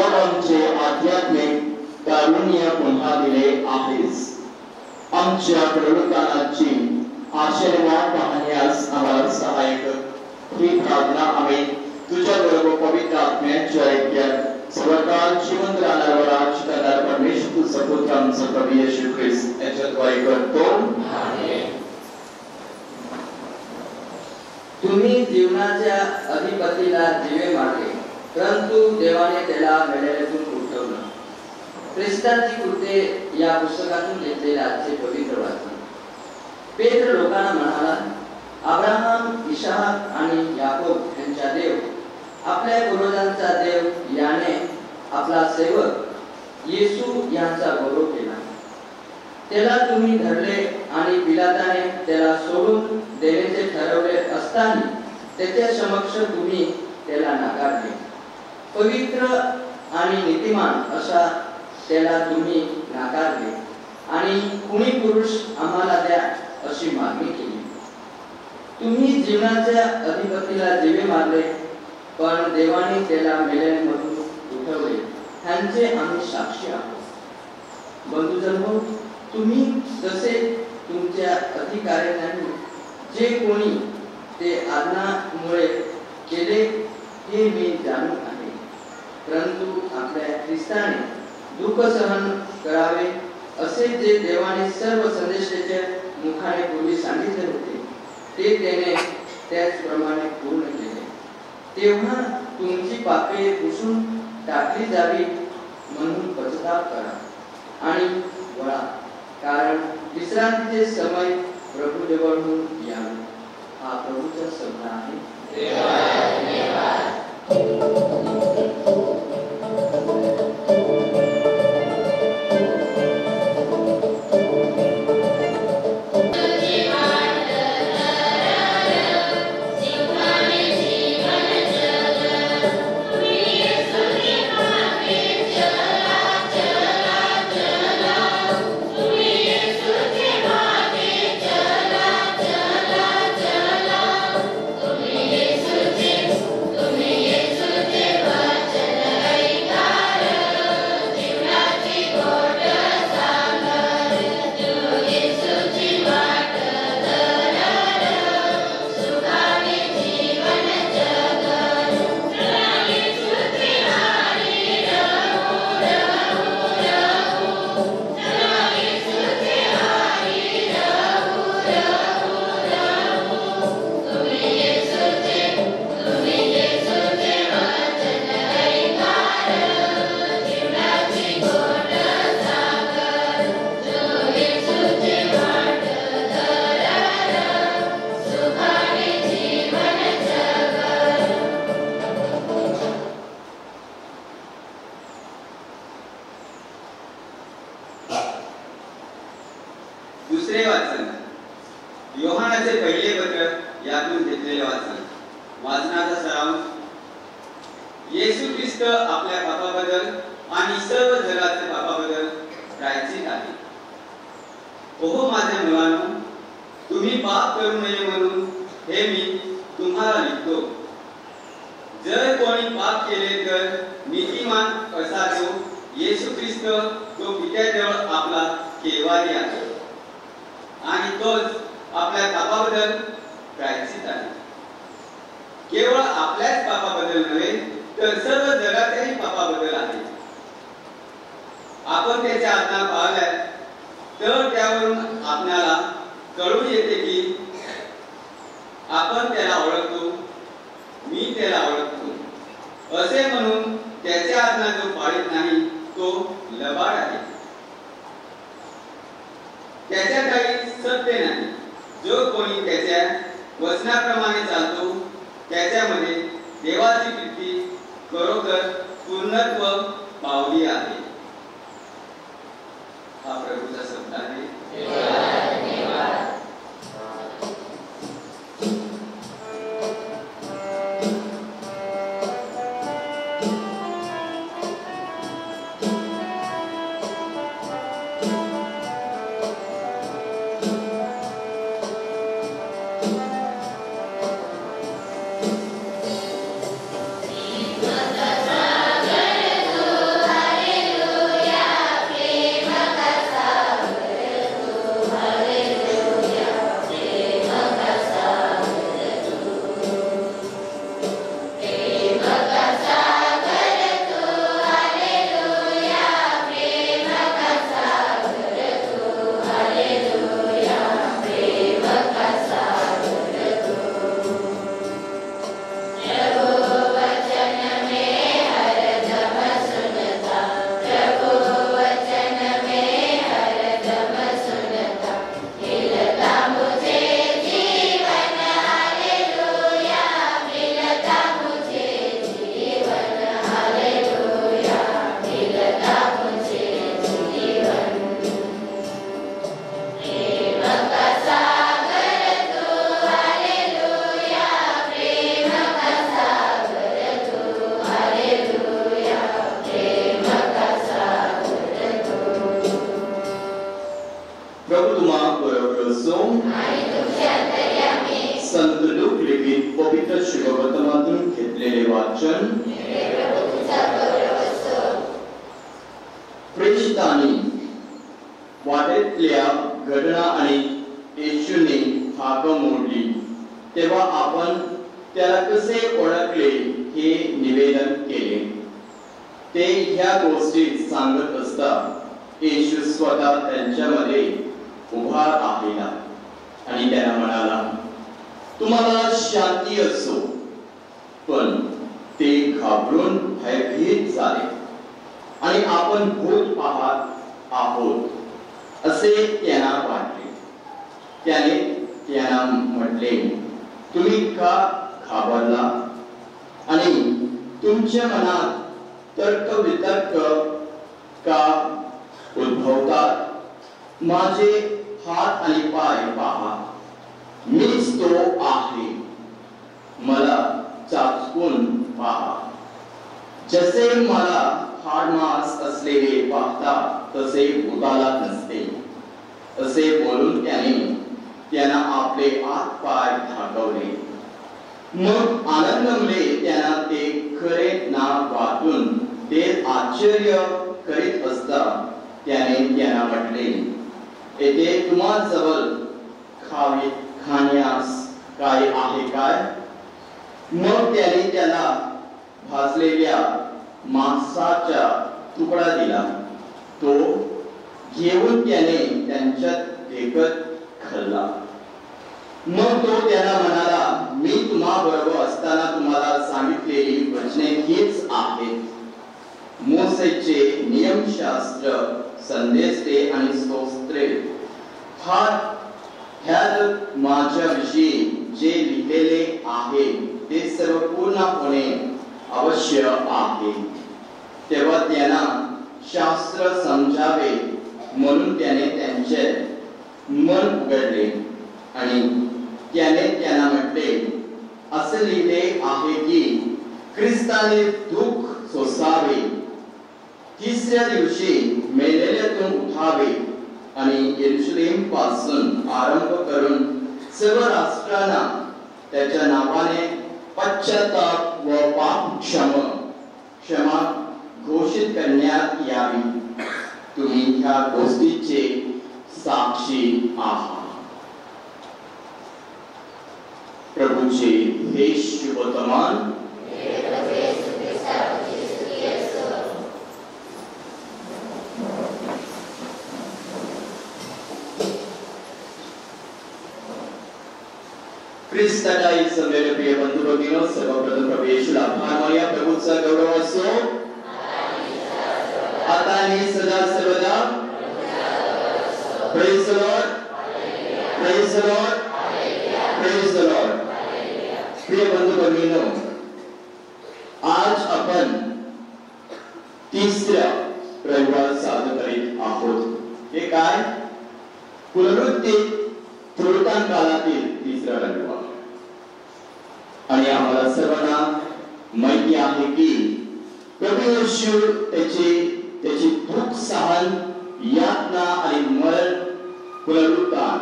आज आमचे आध्यात्मिक कारुण्य पुन्हा दिले आहेस. आमच्या प्रलोभनाची आशीर्वाद पाहण्यास आम्हाला सहाय्य कर. ही प्रार्थना आम्ही तुझ्या बरोबर पवित्र आत्म्याच्या ऐक्यात सर्वकाळ जिवंत राहणारा राज करणारा परमेश्वर तुझा पुत्र आमचा प्रभू येशू ख्रिस्त याच्याद्वारे करतो. तुम्ही जीवनाच्या अधिपतीला दिवे मारले, परंतु देवाने त्याला मेलेल्यातून उठवलं. ख्रिस्ताची कृत्ये या पुस्तकातून घेतलेले आजचे पवित्र वाचन. पेत्र लोकांना म्हणाला, अब्राहम, इसाक आणि याकोब यांचा देव, आपल्या पूर्वजांचा देव याने आपला सेवक येशू यांचा गौरव केला. त्याला तुम्ही धरले आणि पिलाताने त्याला सोडून देण्याचे ठरवले असताना त्याच्या समक्ष तुम्ही त्याला नाकारले. पवित्र आणि नीतिमान असा त्याला तुम्ही नाकारले आणि कुणी पुरुष आम्हाला द्या अशी मागणी केली. तुम्ही जीवनाच्या अधिपतीला दिवे मारले, पण देवाने त्याला मेलेल्यांमधून उठवले, ह्यांचे आम्ही साक्षी आहोत. बंधुजनो, तुम्ही जसे तुमच्या अधिकाऱ्यांनी जे कोणी ते आज्ञामुळे केले हे मी जाणून आहे, परंतु आपल्या ख्रिस्ताने दुःख सहन करावे असे जे देवाने सर्व संदेशाच्या मुखाने पूर्वी सांगितले होते ते त्याने त्याचप्रमाणे पूर्ण केले. तेव्हा तुमची पापे पुसून टाकली जावी म्हणून पश्चाताप करा आणि वळा, कारण विश्रांतीचे समय प्रभू जवळून यावे. हा प्रभूचा शब्द आहे. दुसरे वाचन योहानाचे पहिले पत्र यातून घेतलेले वाचन. वाचनाचा सारांश. येशू ख्रिस्त आपल्या पापाबद्दल आणि सर्व जगाच्या पापाबद्दल प्रायश्चित आहे. ओहो माझ्या मुलांनो, तुम्ही पाप करू नये म्हणून हे मी तुम्हाला लिखतो. जर कोणी पाप केले तर नीतिमान असा तो येशू ख्रिस्त तो पित्याजवळ आपला केवारी आहे आणि तोच आपल्या पापाबद्दल प्रायश्चित आहे. केवळ आपल्याच पापाबद्दल नव्हे तर सर्व जगाच्याही पापाबद्दल आहे. आपण त्याच्या आज्ञा पाळल्या तर त्यावरून आपल्याला कळून येते की आपण त्याला ओळखतो, मी त्याला ओळखतो असे म्हणून त्याच्या आज्ञा जो पाळत नाही तो लबाड आहे. त्याच्या काही सत्य नाही. जो कोणी त्याच्या वचनाप्रमाणे चालतो त्याच्यामध्ये देवाची प्रीती खरोखर पूर्णत्व पावली आहे. हा प्रभूचा शब्द आहे. Thank you. वाचन प्रेषितांनी वाटेतल्या घटना आणि येशूने हाक मोडली तेव्हा आपण त्याला कसे ओळखले हे निवेदन केले। ते ह्या गोष्टी सांगत असता येशू स्वतः त्यांच्यामध्ये उभा राहिला आणि त्याला म्हणाला, तुम्हाला शांती असो। पण ते घाबरून भयभीत झाले आणि आपण भूत पाहत आहोत असे त्यांना वाटले। त्याने त्यांना म्हटले, तुम्ही का घाबरला आणि तुमच्या मनात तर्क वितर्क का उद्भवतात? माझे हात आणि पाय पहा, मीच तो आहे, मला चाचपून पहा। जसे मला हाडमास असलेले पाहतात तसे भूताला नसते असे बोलून त्याने त्यांना आपले हात पाय दाखवले। मग आनंदामुळे त्यांना ते खरे नाव वाटून ते आश्चर्य करीत असता त्याने त्यांना म्हटले, येथे तुम्हाजवळ खाण्यास काय आहे काय? मग त्याने त्याला भाजलेल्या मांसाचा तुकडा दिला। तो घेऊन त्याने त्यांच्यात फेकत खाल्ला। मग तो त्यांना म्हणाला, मी तुम्हाबरोबर असताना तुम्हाला सांगितलेली वचने हीच आहेत। मोसेचे नियमशास्त्र, संदेशे आणि स्तोत्रे ह्यात माझ्याविषयी जे लिहिलेले आहे ते सर्व पूर्ण होणे अवश्य आहे। तेव्हा त्यांना शास्त्र समजावे म्हणून त्याने त्यांचे मन उघडले आणि त्याने त्यांना म्हटले, असे लिहिले आहे की ख्रिस्ताने दुःख सोसावे, तिसऱ्या दिवशी मेलेल्यातून उठावे आणि यरूशलेम पासून आरंभ करून सर्व राष्ट्रांना त्याच्या नावाने पश्चाताप व पाप क्षमा घोषित करण्यात यावी। तुम्ही ह्या गोष्टीचे साक्षी आहात। प्रभूचे हे शुभवर्तमान ख्रिस्ताच्या सगळे प्रिय बंधू भगिनींनो, सर्वप्रथम प्रभू येशूला आभार मानूया। प्रभूचा गौरव असो आता आणि सदा सर्वदा। Praise the Lord, praise the Lord, praise the Lord. प्रिय बंधू भगिनींनो, आज आपण तिसरा रविवार साजरा करीत आहोत। हे काय? पुनरुत्थान तृतीय कालातील तिसरा रविवार। आणि आम्हाला सर्वांना माहिती आहे की प्रभू येशू त्याची दुःख सहन, यातना आणि मरण, पुनरुत्थान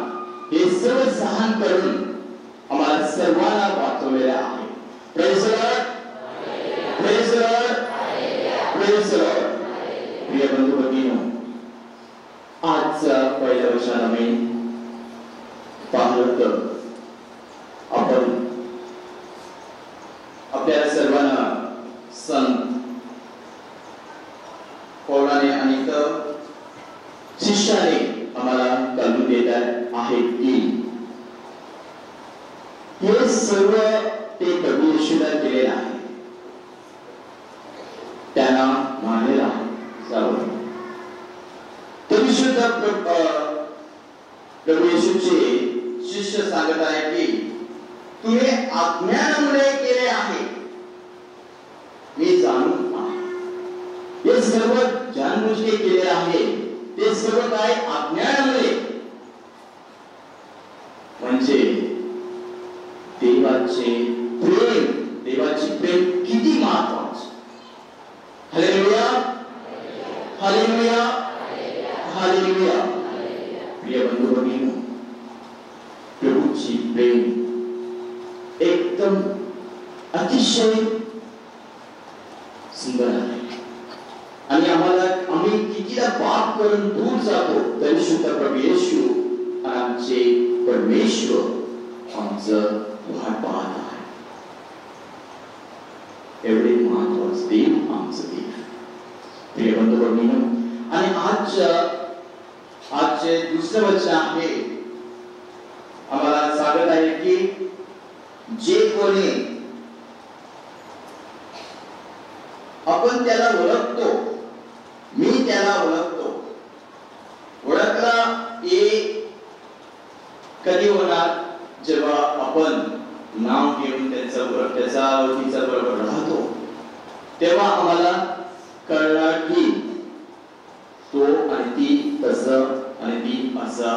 हे सर्व सहन करून आम्हाला सर्वांना वाचवलेले आहे। Praise the Lord, praise the Lord, praise the Lord. प्रिय बंधू भगिनींनो, आजचा पहिल्या वचन आम्ही पाहलं तर आपण आपल्या सर्वांना संत पौलाने आणि शिष्याने आम्हाला कळवून देत आहेत की हे सर्व ते प्रभू येशूला केलेलं आहे, त्यांना मानलेलं आहे सर्व। तरी सुद्धा प्रभू येशूचे शिष्य सांगत आहे की तुम्ही अज्ञानामुळे केले आहे, मी जाणून हे सर्व जाणून केले आहे, ते सर्व काय अज्ञानामुळे। म्हणजे देवाचे प्रेम, देवाची प्रेम किती महत्वाचे। Hallelujah, hallelujah, hallelujah. प्रिय बंधू भगिनींनो, प्रभूची प्रेम एकदम अतिशय सुंदर आहे. आणि आम्ही कितीदा पाप करून दूर जातो तरी सुद्धा प्रभू येशू आमचे परमेश्वर आमचं वाट पाहत आहे. एवढे महत्वाचं देव आमचं देव. प्रिय बंधू भगिनींनो, आणि आजचे दुसरं वचन आहे आम्हाला सांगत आहे की जे कोणी आपण त्याला ओळखतो, मी त्याला ओळखतो. ओळखला हे कधी होणार? जेव्हा आपण नाव घेऊन त्याचा ओळखीचा बरोबर राहतो, तेव्हा आम्हाला कळणार की तो आणि ती तसं आणि ती असा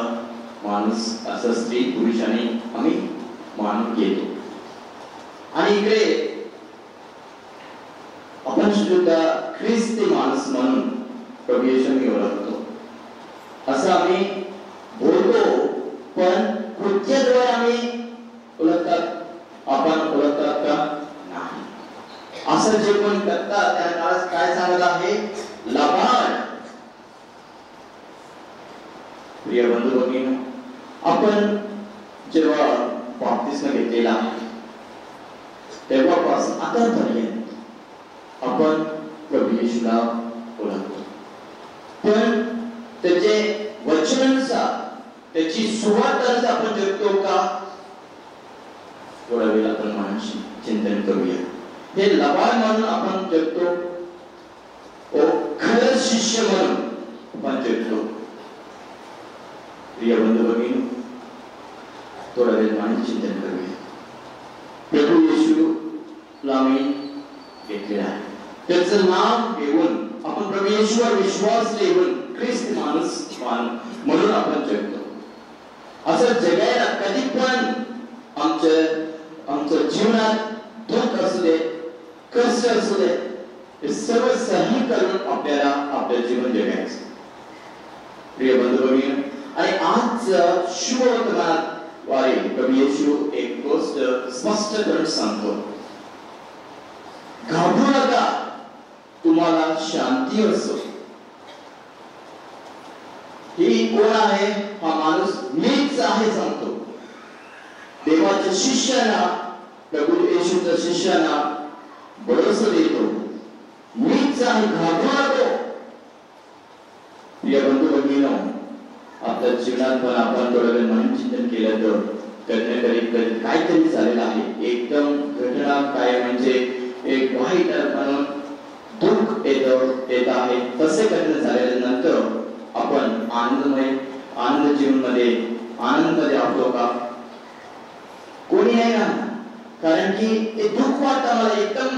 माणूस, असं स्त्री पुरुषाने आम्ही मानून घेतो. आणि इकडे आपण सुद्धा ख्रिस्ती माणूस म्हणून प्रभू येशूंनी ओळखतो असं आम्ही बोलतो, पण कृत्याद्वारे आम्ही ओळखतात. आपण ओळखतात का? नाही. असं जे कोण करतात त्याला काय सांगत आहे? लबाड. प्रिय बंधू भगिनी, आपण जेव्हा बाप्तिस्म घेतलेला आहे तेव्हापासून आतापर्यंत आपण प्रभू येशूला ओळखतो, पण त्याचे वचनानुसार त्याची सुवार्थ आपण जगतो का? थोडा वेळ आपण मानसिक चिंतन करूया. हे लबाड म्हणून आपण जगतो, खरं शिष्य म्हणून आपण जगतो. प्रिय बंधू भगिनी, थोडा वेळ मानसिक चिंतन करूया. प्रभू येशूला आम्ही घेतलेला आहे, त्याचं नाव घेऊन आपण प्रभू येशूवर विश्वास ठेवून ख्रिस्त माणूस म्हणून आपण जगतो. असं जगायला कधी पण आमच्या जीवनात दुःख असू दे, कष्ट असू दे, हे सर्व सहन करून आपल्याला आपलं जीवन जगायचं. प्रिय बंधू भगिनी, आणि आज शुभ वर्तमानाद्वारे प्रभू येशू एक गोष्ट स्पष्ट करून सांगतो, घाबरू नका, तुम्हाला शांती असो. ही कोण आहे? हा माणूस मीच आहे सांगतो. देवाच्या शिष्याना, प्रभू येशूच्या शिष्याना भरोसा देतो, मीच आहे, घाबरू नको. प्रिय बंधू भगिनींनो, आपल्या जीवनात पण आपण थोडं वेळ मन चिंतन केलं तर कधी काहीतरी झालेलं आहे. एकदम घटना काय म्हणजे एक वाईट म्हणून दुःख येत आहे. तसे घटना झाल्यानंतर आपण आनंद जीवनमध्ये आनंदमध्ये आहोत का? कोणी नाही ना, कारण की ते दुःख वाटतं आम्हाला, एकदम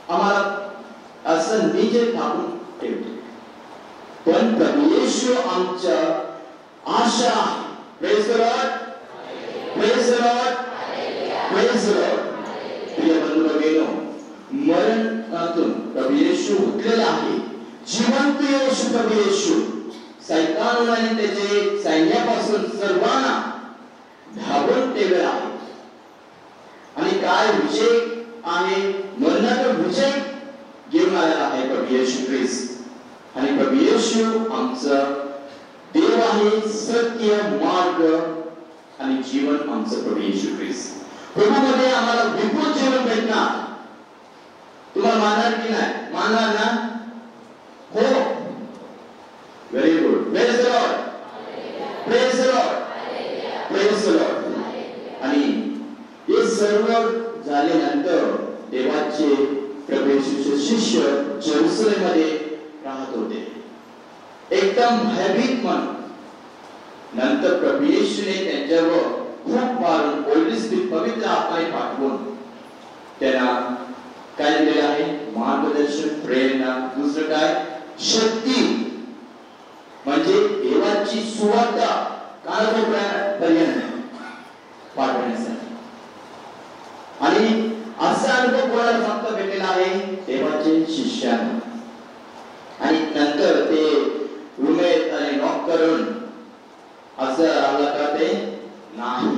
आम्हाला असं निजे टाकून ठेवतो. पण प्रभू येशू आमच्या आशा. Praise the Lord, praise the Lord, praise the Lord. प्रिय बंधू भगिनींनो, मरणातून प्रभू येशू उठलेला आहे. जिवंत येशू प्रभू येशू सैतान आणि त्याचे सैन्यापासून सर्वांना धावून ठेवलेला आहे. आणि काय विजय आहे? मरणाचा विजय घेऊन आलेला आहे प्रभू येशू ख्रिस्त. आणि प्रभू येशू आमचा देव आहे, सत्य, मार्ग आणि जीवन आमचं प्रभू येशू ख्रिस्त. प्रभूमध्ये आम्हाला विपुल जीवन भेटणार. तुम्हाला मानणार की नाही? मानणार ना? हो, very good. Praise the Lord, praise the Lord, praise the Lord. आणि हे सर्व झाल्यानंतर देवाचे प्रभू येशूचे शिष्य जेरुसलेममध्ये राहत होते, एकदम भयभीत म्हणून. नंतर प्रभू येशूने त्यांच्यावर खूप मारून होली स्पिरिट, पवित्र आत्म्याने पाठवून त्यांना काय दिलेलं आहे? मार्गदर्शन, प्रेरणा, दुसरं काय? शक्ती. म्हणजे देवाची सुवार्थ कानाकोपऱ्यापर्यंत पाठवण्यासाठी. आणि असा अनुभव कोणाला फक्त भेटलेला आहे? देवाचे शिष्यांना. आणि नंतर ते रूमेत आणि नॉक करून असं राहिलं का? ते नाही.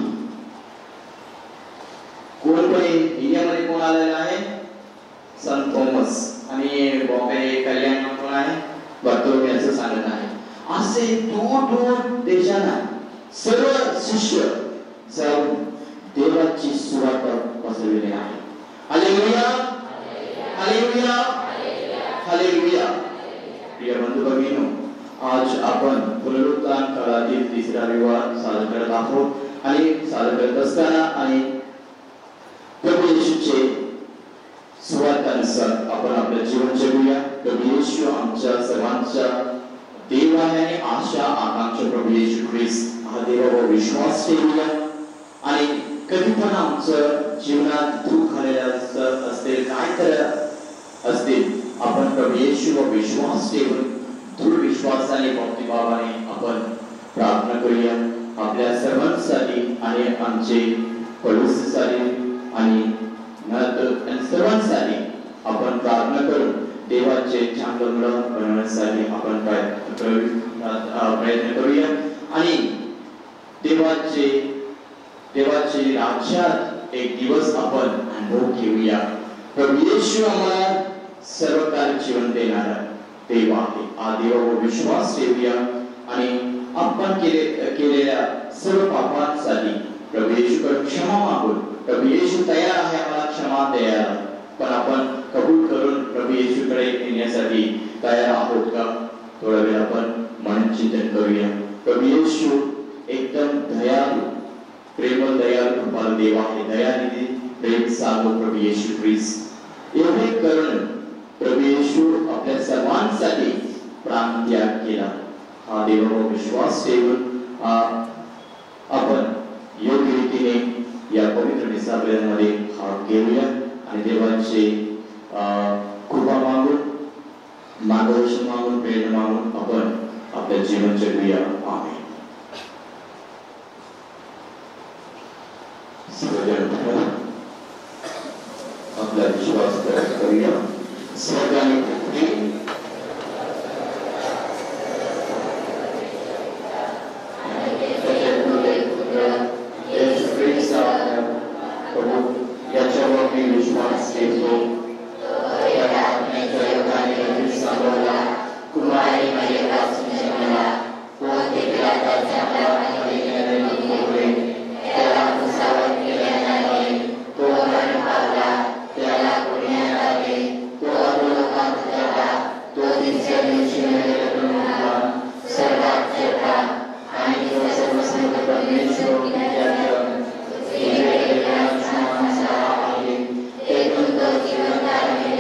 कोण पण इंडियामध्ये कोण आलेला आहे? संत थॉमस आणि बॉम्बे कल्याण कोण आहे बर्तोलोमी असं सांगत आहे. असे दूर दूर देशांना सर्व शिष्य जाऊन देवाची सुवार्ता पसरविली आहे. Hallelujah hallelujah hallelujah. प्रिय बंधू भगिनींनो, आज आपण पुनरुत्थान काळातील तिसरा रविवार साजरा करत आहोत आणि साजरा करत असताना आणि प्रभू येशूचे सुवार्तानुसार आपण आपलं जीवन जगूया. प्रभू येशू आमच्या सर्वांच्या देव आहे आणि आशा आकांक्षा प्रभू येशू ख्रिस्त हा देवावर विश्वास ठेवूया. आणि कधी पण आमचं जीवनात दुःख आलेलं असतील काय तर असतील, आपण प्रभू येशूवर विश्वास ठेवून दृढ विश्वासाने भक्तिभावाने आपण प्रार्थना करूया आपल्या सर्वांसाठी आणि आमचे पडोसीसाठी आणि सर्वांसाठी आपण प्रार्थना करून देवाचे चांगलं मुलं बनवण्यासाठी आपण प्रयत्न करूया आणि देवाचे राज्यात एक दिवस आपण अनुभव घेऊया. प्रभू येशू आम्हाला सर्व कार्य जीवन देणारा देव आहे. हा देवावर विश्वास ठेवूया आणि आपण केलेल्या सर्व पापांसाठी प्रभू येशूकडे क्षमा मागून. प्रभू येशू तयार आहे आम्हाला क्षमा द्यायला, पण आपण कबूल करून प्रभू येशूकडे येण्यासाठी तयार आहोत का? थोडा वेळ आपण मन चिंतन करूया. प्रभू येशू एकदम दयाळू प्रेमळ दयाळू कृपाळू देव आहे. दयानिधी प्रेम सागर प्रभू येशू ख्रिस्त एवढे करून प्रभू येशू आपल्या सर्वांसाठी प्राण त्याग केला. हा देवावर विश्वास ठेवून आपण योग्य रीतीने या पवित्र निसाबमध्ये भाग घेऊया आणि देवाचे कृपा मागून मार्गदर्शन मागून प्रेरणा मागून आपण आपलं जीवन जगूया. आमेन. आपला विश्वास करूया. स्वर्गाने याच्यावर मी विश्वास ठेवतो. कुमारी माझ्यापासून जन्मला त्याला मुसावत केल्या नाही. तो मरण पावला, त्याला पुण्यात आले, तो अधोलोकात उतरला, तो तिसऱ्या दिवशी नरकातून उठला, सर्वात चढला आणि तो सर्वसमर्थ परमेश्वर पित्याच्या आहे. एकूण तो जिवंत आणि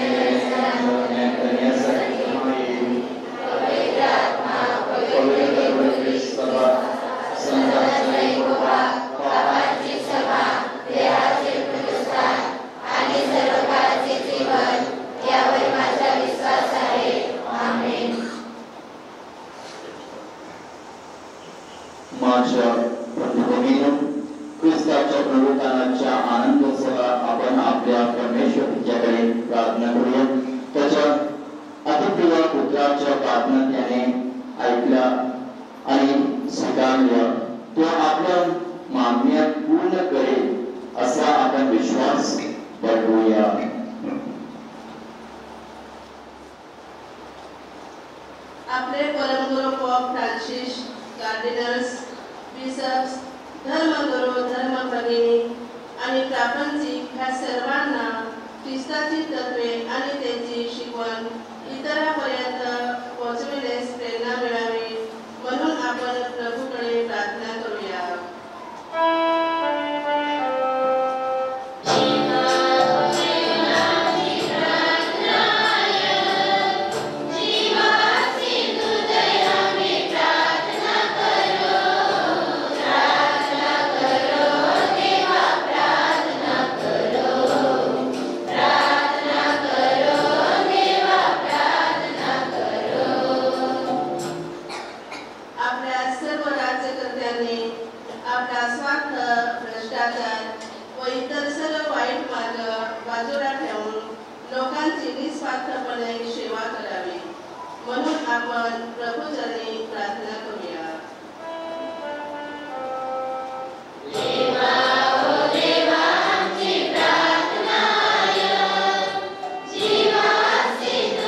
करण्यासाठी येईल. पवित्र आत्मा, पवित्र ख्रिस्त सभा, संतांचा ऐकोपा, पापांची सभा, देहाचे पुनरुत्थान आणि सर्वकाळचे जीवन यावर माझा विश्वास आहे. आमेन. माझ्या बंधू-भगिनींनो, ख्रिस्ताच्या पुनरुत्थानाच्या आनंदासह आपण आपल्या परमेश्वर पित्याकडे प्रार्थना करूया. त्याच्या अतिप्रिय पुत्राच्या प्रार्थना त्याने ऐकल्या आणि स्वीकारल्या. तो आपल्या मागण्या पूर्ण करेल असा आपण विश्वास बाळगूया. आपले परमगुरू पोप फ्रान्सिस, कार्डिनल्स, बिशप्स, धर्मगुरू, धर्मभगिनी आणि प्रापंचिक ह्या सर्वांना ख्रिस्ताची तत्वे आणि त्याची शिकवण इतरांपर्यंत पोहोचविण्यास प्रेरणा मिळावी म्हणून आपण प्रभूकडे प्रार्थना करूया. जीवाचे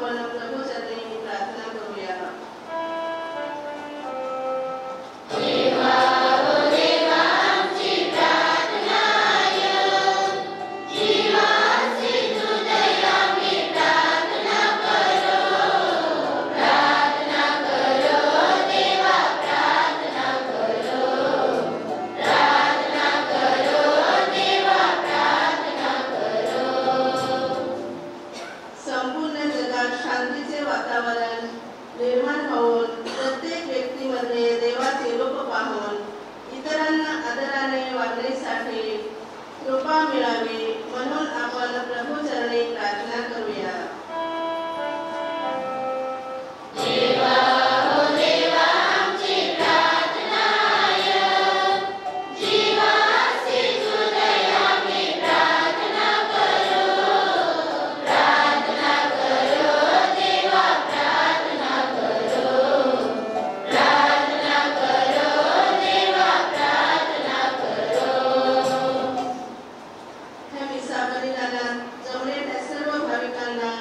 आपण प्रभूचरणी प्रार्थना करूया. संपूर्ण जगात शांतीचे वातावरण निर्माण होऊन प्रत्येक व्यक्तीमध्ये देवाचे रूप पाहून इतरांना आदराने वागण्यासाठी कृपा मिळावी म्हणून आपण प्रभूचरणी प्रार्थना करूया. ह्या मिसा बलिदानात जमलेल्या सर्व भाविकांना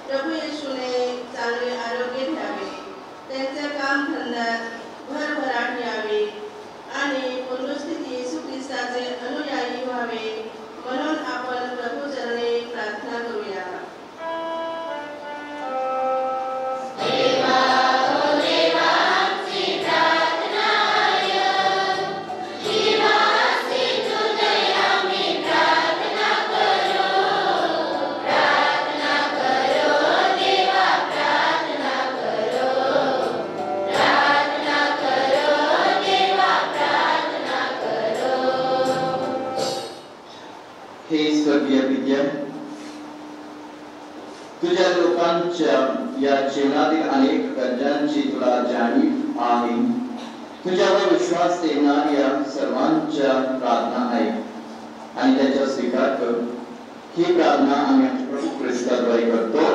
प्रभू येशूने चांगले आरोग्य द्यावे, त्यांचे काम धंद्यात भरभराट यावी आणि पूर्वस्थित येशू ख्रिस्ताचे अनुयायी व्हावे म्हणून आपण प्रभूचरणी प्रार्थना करूया. हे स्वर्गीय पित्या, तुझ्या लोकांच्या या जीवनातील अनेक गरजांची तुला जाणीव आहे. तुझ्यावर विश्वास ठेवणाऱ्या सर्वांच्या प्रार्थना आहे आणि त्याचा स्वीकार कर. ही प्रार्थना आम्ही प्रभू ख्रिस्ताद्वारे करतो.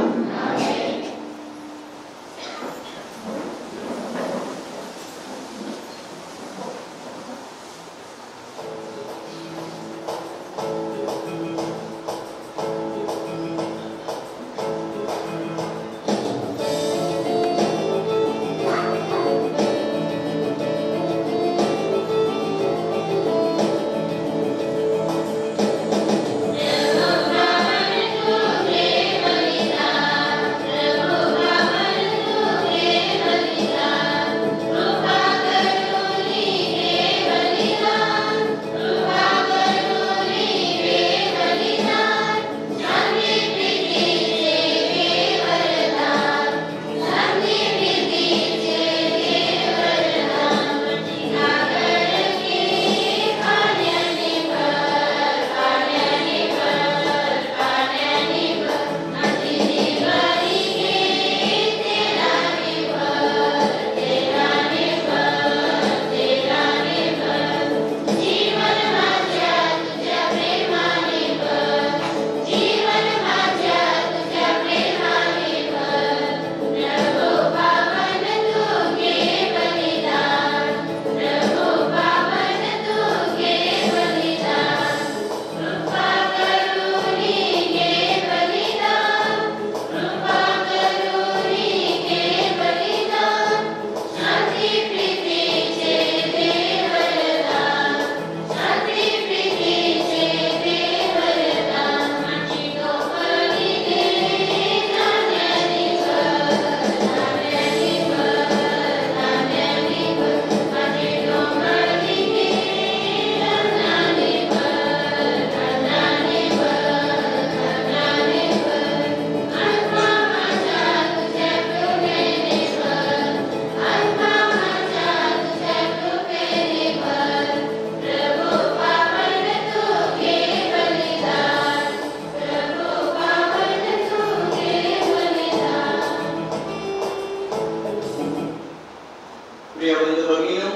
प्रिय बंधू भगिनीनो,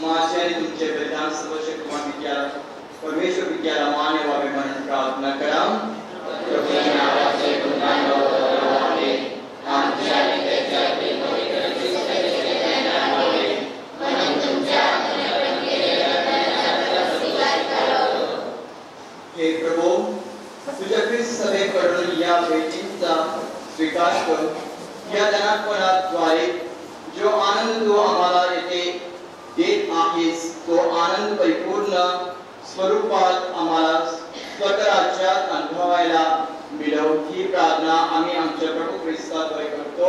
माझ्या तुमचे प्रधान सर्वशक्तिमान विद्याला परमेश्वर विद्याला मान्य व्हावे म्हणून प्रार्थना करा. प्रभूच्या नावाचे गुणगान गावे, आमच्या नित्याच्या पवित्र ख्रिस्ताचे नाम व्हावे म्हणून तुमच्या अर्पण केलेल्या दानाचा स्वीकार करो. हे प्रभू, तुझ्या ख्रिस्त सभेकडून या भेटीचा स्वीकार कर या धनात्मनाद्वारे जो आनंद तू आम्हाला येथे देत आहेस तो आनंद परिपूर्ण स्वरूपात आम्हाला स्वर्गराज्यात अनुभवायला मिळव ही प्रार्थना आम्ही आमच्या प्रभू ख्रिस्ताद्वारे करतो.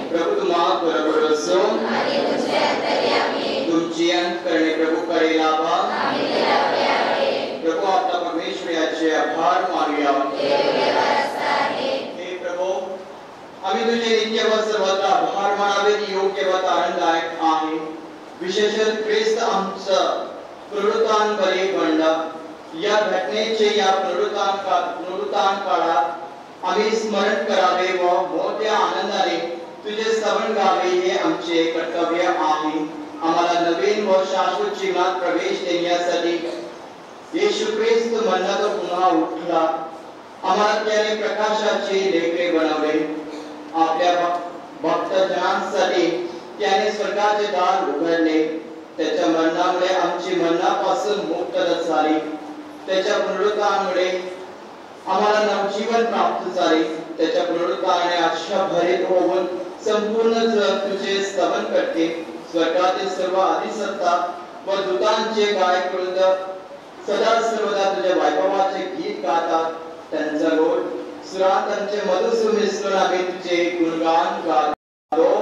प्रभू तुम्हा बरोबर असो. तुमची अंतःकरणे प्रभूकडे लावा. प्रभू आपला परमेश्वर याचे आभार मानूया. हे प्रभू आम्ही तुझे नित्य व सर्वत्र आभार मानावे योग्य व आनंददायक आहे. विशेषतः ख्रिस्त आमचं पुनरुत्थान बरे बनला या घटनेचे या पुनरुत्थान काळात आम्ही स्मरण करावे व मोठ्या आनंदाने तुझे स्तवन गावे हे आमचे कर्तव्य आहे. आम्हाला नवीन व शाश्वत जीवनात प्रवेश देण्यासाठी येशू ख्रिस्त मरणातून पुन्हा उठला. आम्हाला त्याने प्रकाशाचे लेकरे बनवले. आपल्या भक्तजनांसाठी त्याने स्वर्गाचे दार उघडले. त्याच्या मरणामुळे आमची मरणापासून मुक्तता झाली. त्याच्या पुनरुत्थानामुळे आम्हाला नवजीवन प्राप्त झाले. त्याच्या पुनरुत्थानाने आशाभरित होऊन संपूर्ण जग तुझे स्तवन करते. स्वर्गातील सर्व अधिसत्ता व दूतांचे गायक वृंद सदा सर्वदा तुझ्या वैभवाचे गीत गातात. त्यांचा गोड सुरात त्यांचे मधुर मिश्रण आम्ही तुझे गुणगान गातो.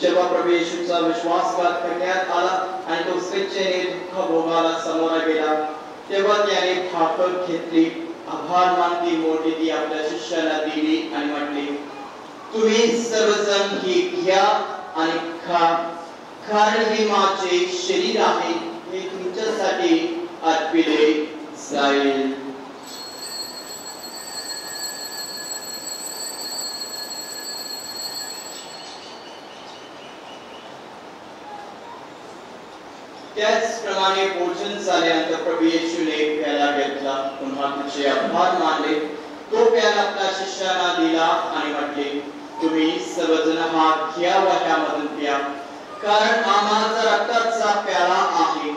जेव्हा प्रभू येशूचा विश्वासघात करण्यात आला आणि तो स्वेच्छेने दुःख भोगायला समोर गेला तेव्हा त्याने भाकर घेतली, आभार मानली, मोठी ती आपल्या शिष्याला दिली आणि म्हटले, तुम्ही सर्वजण हे घ्या आणि खा, कारण हे माझे शरीर आहे, हे तुमच्यासाठी अर्पिले जाईल. त्याचप्रमाणे भोजन झाल्यानंतर प्रभू येशूने प्याला घेतला, पुन्हा तुझे आभार मानले, तो प्याला आपल्या शिष्यांना दिला आणि म्हटले, तुम्ही सर्वजण हा घ्या व ह्यामधून प्या, कारण हा माझा रक्ताचा प्याला आहे,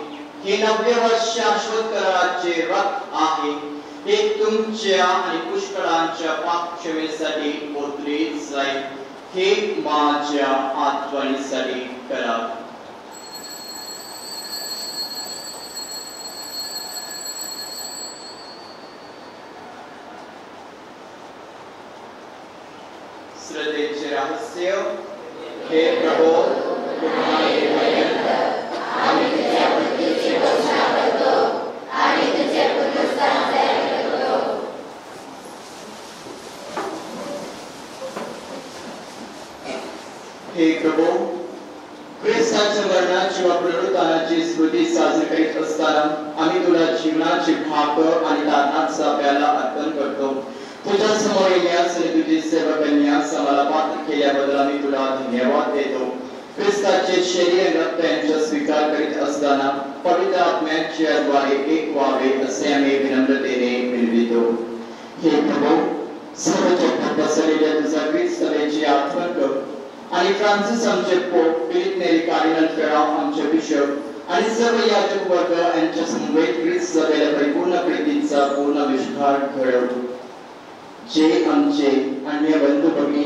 हे 90 वर्ष शाश्वत कराराचे रक्त आहे, हे तुमच्या आणि पुष्कळांच्या पापक्षमेसाठी ओतले जाईल, हे माझ्या आठवणीसाठी करा. श्रद्धेचे रहस्य. हे प्रभू, तुम्हारे पर्यंत आम्ही तुझ्या मृत्यूची घोषणा करतो आणि तुझे पुनरुत्थान जाहीर करतो. हे प्रभू, ख्रिस्ताच्या मरणाची व पुनरुत्थानाची स्मृती साजरी करीत असताना आम्ही तुला जीवनाची भाकर आणि दानाचा प्याला अर्पण करतो. तुझ्या समोर येण्यास आणि तुझी सेवा करण्यास आम्हाला पात्र केल्याबद्दल आम्ही तुला धन्यवाद देतो. ख्रिस्ताचे शरीर रक्त यांचा स्वीकार करीत असताना पवित्र आत्म्याच्या द्वारे एक व्हावे असे आम्ही विनम्रतेने विनवितो. हे प्रभू, सर्व जगात पसरलेल्या तुझ्या ख्रिस्त सभेची आठवण कर आणि फ्रान्सिस आमचे पोप, फिलिप नेरी कार्डिनल फेराव आमचे बिशप आणि सर्व याजक वर्ग यांच्या समवेत ख्रिस्त सभेला परिपूर्ण प्रीतीचा पूर्ण विस्तार घडव. जे आमचे अन्य बंधू भगिनी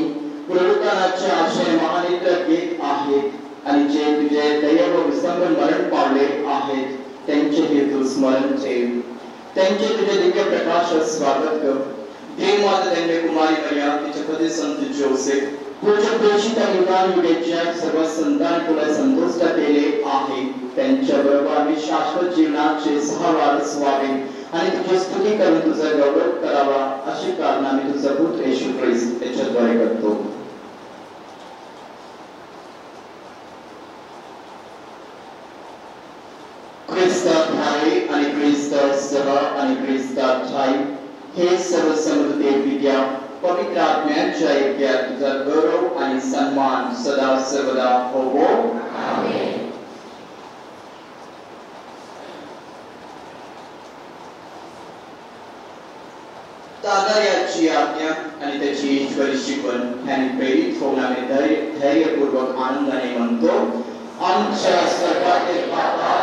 पुनरुत्थानाच्या आशय महानिद्र घेत आहेत आणि जे तुझे दया व विसंबन मरण पावले आहेत त्यांचे हेतू स्मरण ठेव. त्यांचे तुझे दिव्य प्रकाशात स्वागत कर. देवमाता त्यांनी कुमारी मरिया, तिचे पती संत जोसेफ, तुझ्या प्रेषित युगायुगेच्या सर्व संतांनी तुला संतुष्ट केले आहे. त्यांच्या बरोबर आम्ही शाश्वत जीवनाचे सहवारस व्हावे आणि तुझी स्तुती करून तुझा गौरव करावा अशी प्रार्थना आम्ही तुझा पुत्र येशू ख्रिस्त याच्याद्वारे करतो. ख्रिस्तात भावे आणि ख्रिस्तात सभा आणि ख्रिस्तात ठाई हे सर्व समृद्धी विद्या पवित्र आत्म्याच्या ऐक्यात तुझा गौरव आणि सन्मान सदा सर्वदा होवो. आमेन. तादार्याची आज्ञा आणि त्याची ईश्वरी शिकवण यांनी प्रेरित होऊन आम्ही धैर्यपूर्वक आनंदाने म्हणतो. आमच्या स्वर्गातील बाबा,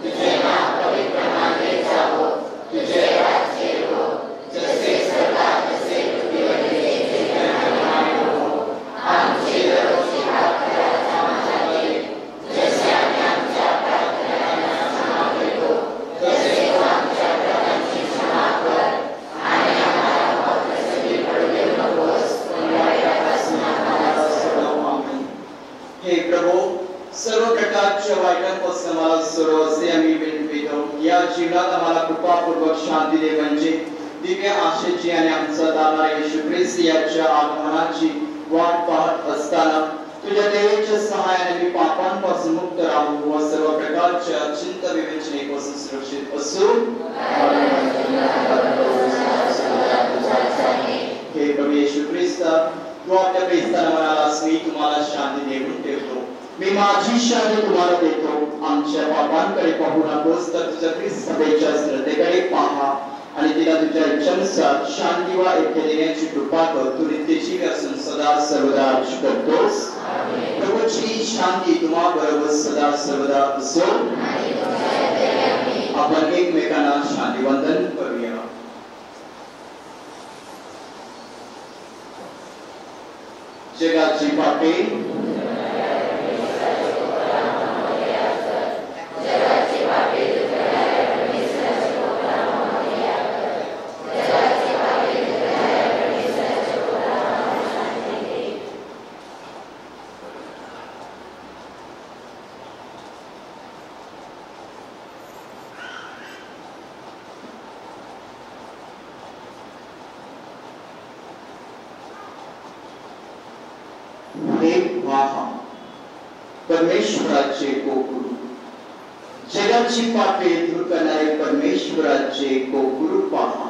तुझे नाव पवित्र मानले जावो, तुझे राज्य येवो, जसे स्वर्गात तसे पृथ्वीवर येथे जगणारे हो. आमची दररोजची भाकर आज आम्हाला दे, जसे आम्ही आमच्या अपराधींना क्षमा करतो, तसे तू आमच्या अपराधांची क्षमा कर आणि आम्हाला पापाप्रसंगी पडू देऊ नकोस, पण वाईटापासून आम्हाला सोडव. आमेन. हे प्रभू, सर्व प्रकारच्या वाईटांपासून आम्हाला सोडव असे आम्ही विनवितो. या जीवनात आम्हाला कृपापूर्वक शांती दे, म्हणजे दिव्य आशेची आणि आमचा दानार येशू ख्रिस्त याच्या आगमनाची वाट पाहत असताना तुझ्या देवाच्या सहाय्याने मी पापांपासून मुक्त राहू व सर्व प्रकारच्या चिंता विवेचनेपासून सुरक्षित असू. हे प्रभू येशू ख्रिस्त, तू आपल्या प्रेस्ताना म्हणालास, मी तुम्हाला शांती देऊन ठेवतो, मी माझी शांती तुम्हाला देतो. आमच्या पापांकडे पाहू नकोस, तर तुझ्या ख्रिस्त सभेच्या श्रद्धेकडे पहा आणि तिला तुझ्या इच्छेनुसार शांती व ऐक्य देण्याची कृपा कर. तू नित्यची असून सदा सर्वदा करतोस. प्रभूची शांती तुम्हा बरोबर सदा सर्वदा असो. आपण एकमेकांना शांती वंदन करूया. जगाची पापे परमेश्वराचे कोकुरु, जगाची पापे दूर करणारे परमेश्वराचे कोकुरु पहा.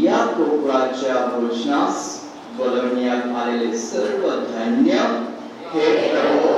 या कोकुराच्या भोजनास बोलवण्यात आलेले सर्व धन्य. हे प्रभू,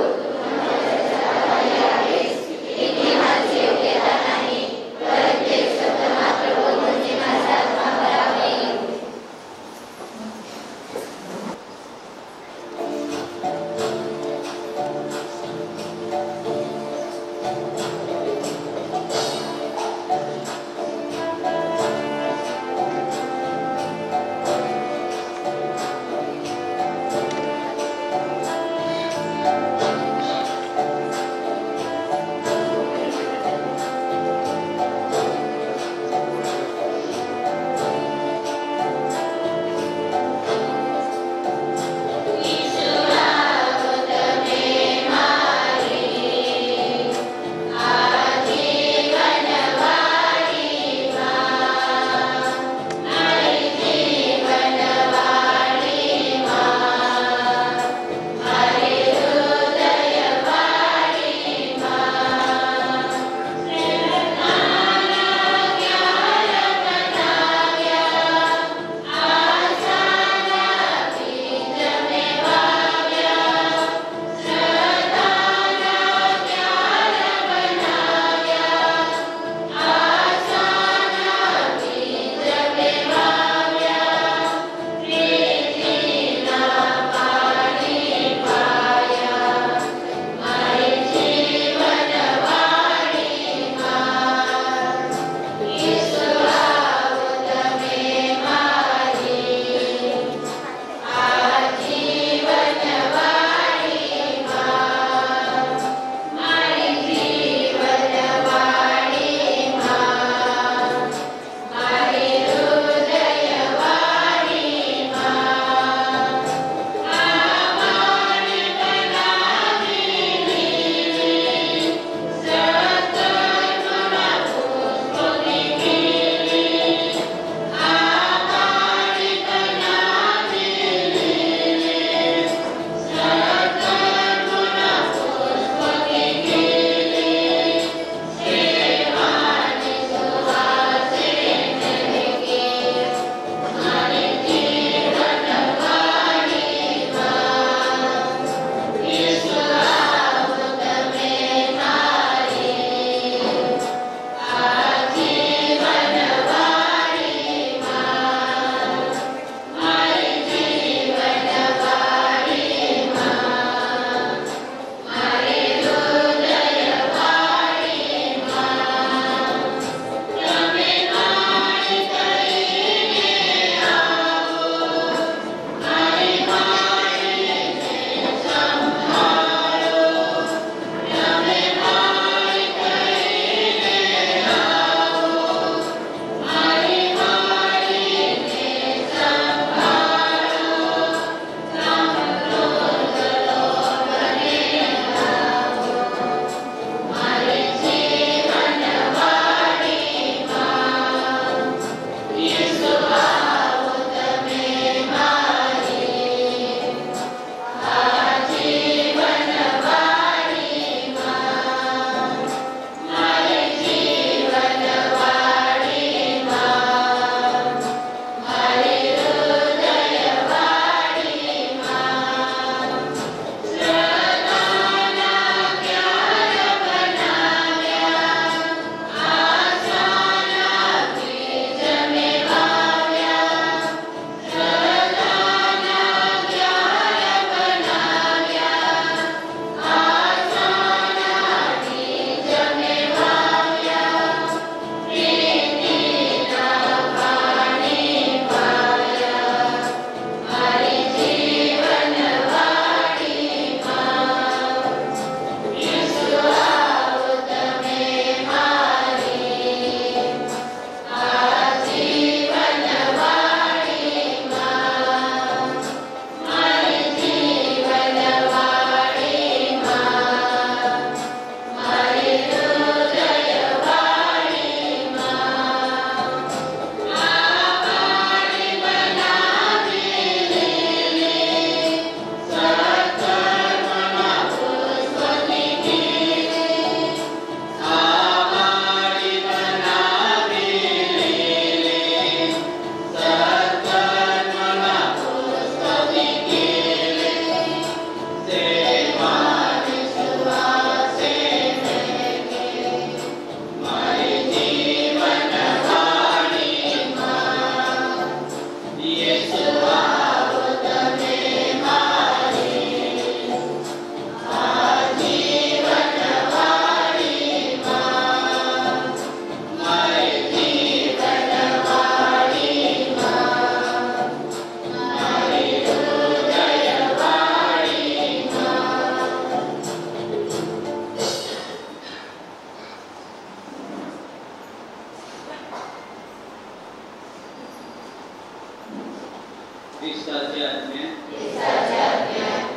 ख्रिस्ताची आज्ञा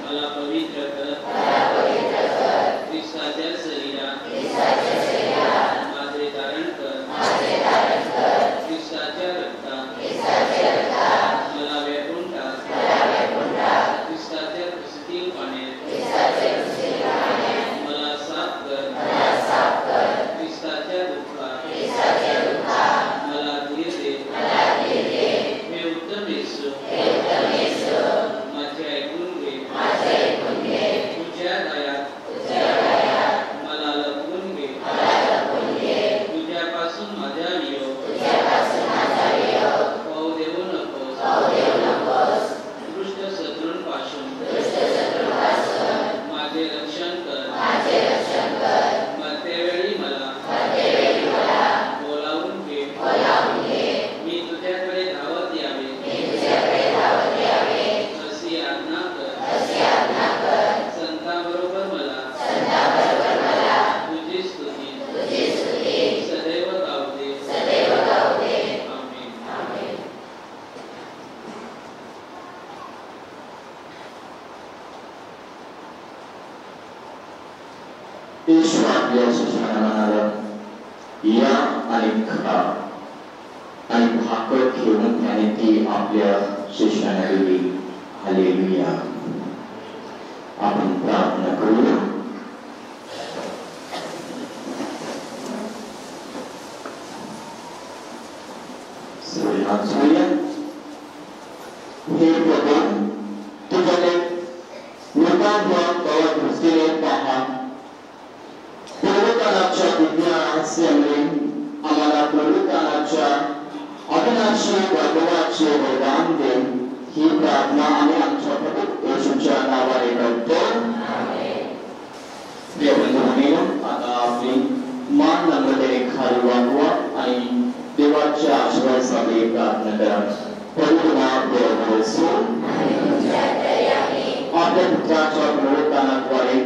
मला पवित्र कर, ख्रिस्ताच्या शरीरात माझे धारण कर, ख्रिस्ताच्या रक्तात मला वेपून टाक, ख्रिस्ताच्या प्रसिद्धी पाण्यात मला साफ कर, ख्रिस्ताच्या दुःखात मला धीर दे, हे उत्तम येशू माझे ऐकून घे, तुझ्या दयात मला लपवून घे, तुझ्यापासून माझा वियोग होऊ देऊ नकोस, दुष्ट शत्रूंपासून माझे रक्षण कर, मध्यवेळी मला बोलावून घे, मी तुझ्याकडे धावत यावे अशी आज्ञा कर, संतांबरोबर मला तुझी स्तुती सदैव गाऊ दे. आमेन. येशू आपल्या शिष्याला म्हणाला, या आणि खा, आणि भाकर घेऊन त्याने ती आपल्या शिष्याला दिली. हालेलुया. आपण प्रार्थना करूया. सर्व हात जोडूया. हे प्रभू, तुझ्याकडे नकारात्मक दृष्टीने पहा. पूर्वकाळाच्या विज्ञानामुळे आम्हाला पूर्वकाळाच्या अविनाशी वैभवाचे वरदान दे. ही प्रार्थना आम्ही आमच्या प्रभू येशूच्या नावाने करतो. प्रिय बंधूंनो, आता आपली मान नम्रतेने खाली वाकवा आणि देवाच्या आशीर्वादासाठी प्रार्थना करा. पवित्र देव येशू, आपल्या पुत्राच्या पुनरुत्थानाद्वारे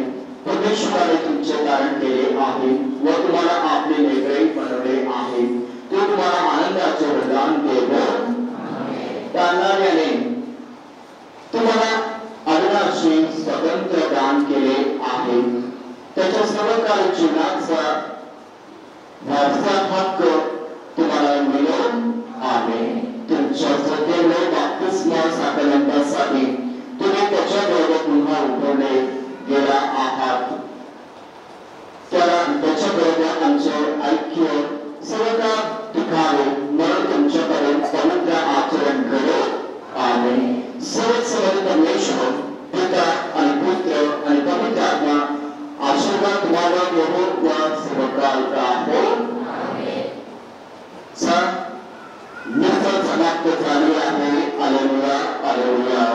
परमेश्वराने तुमचे तारण केले आहे व तुम्हाला आपले वेगळे बनवले आहे. तो तुम्हाला आनंदाचे वरदान देव. तारणाऱ्याने तुम्हाला अविनाशी स्वतंत्र दान केले आहे. त्याच्या सर्वकाळ जीवनाचा भारतात हक्क तुम्हाला मिळून आहे. तुमच्या श्रद्धेमुळे बाप्तिस्मा साकारण्यासाठी तुम्ही त्याच्याबरोबर पुन्हा उठवले गेला आहात. त्याच्याबरोबर आमचे ऐक्य सर्वदा टिकावे म्हणून तुमच्याकडे पवित्र आचरण करू. आमेन. सर्वसमर्थ परमेश्वर, पिता आणि पुत्र आणि पवित्र आत्मा आशीर्वाद तुम्हाला देवो व सर्वकाळ राहो. समाप्त झाली आहे. Hallelujah, hallelujah.